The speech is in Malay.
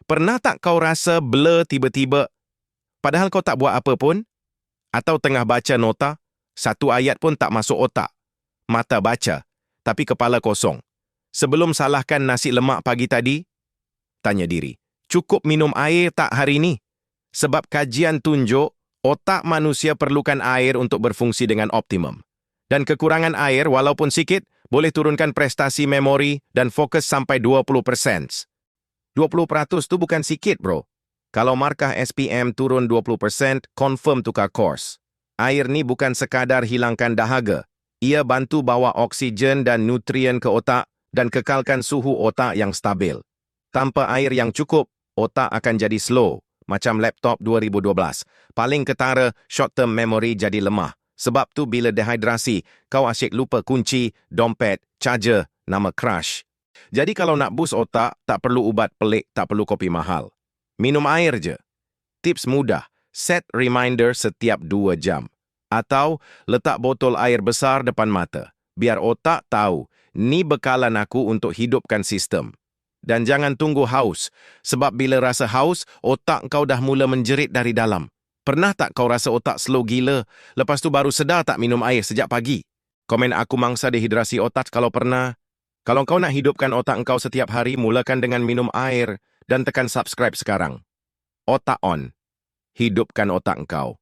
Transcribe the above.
Pernah tak kau rasa blur tiba-tiba, padahal kau tak buat apa pun? Atau tengah baca nota, satu ayat pun tak masuk otak. Mata baca, tapi kepala kosong. Sebelum salahkan nasi lemak pagi tadi, tanya diri, cukup minum air tak hari ini? Sebab kajian tunjuk, otak manusia perlukan air untuk berfungsi dengan optimum. Dan kekurangan air, walaupun sikit, boleh turunkan prestasi memori dan fokus sampai 20%. 20% tu bukan sikit, bro. Kalau markah SPM turun 20%, confirm tukar course. Air ni bukan sekadar hilangkan dahaga. Ia bantu bawa oksigen dan nutrien ke otak dan kekalkan suhu otak yang stabil. Tanpa air yang cukup, otak akan jadi slow, macam laptop 2012. Paling ketara, short-term memory jadi lemah. Sebab tu bila dehidrasi, kau asyik lupa kunci, dompet, charger, nama crush. Jadi kalau nak boost otak, tak perlu ubat pelik, tak perlu kopi mahal. Minum air je. Tips mudah, set reminder setiap 2 jam. Atau letak botol air besar depan mata. Biar otak tahu, ni bekalan aku untuk hidupkan sistem. Dan jangan tunggu haus, sebab bila rasa haus, otak kau dah mula menjerit dari dalam. Pernah tak kau rasa otak slow gila, lepas tu baru sedar tak minum air sejak pagi? Komen aku mangsa dehidrasi otak kalau pernah. Kalau kau nak hidupkan otak kau setiap hari, mulakan dengan minum air dan tekan subscribe sekarang. Otak on. Hidupkan otak kau.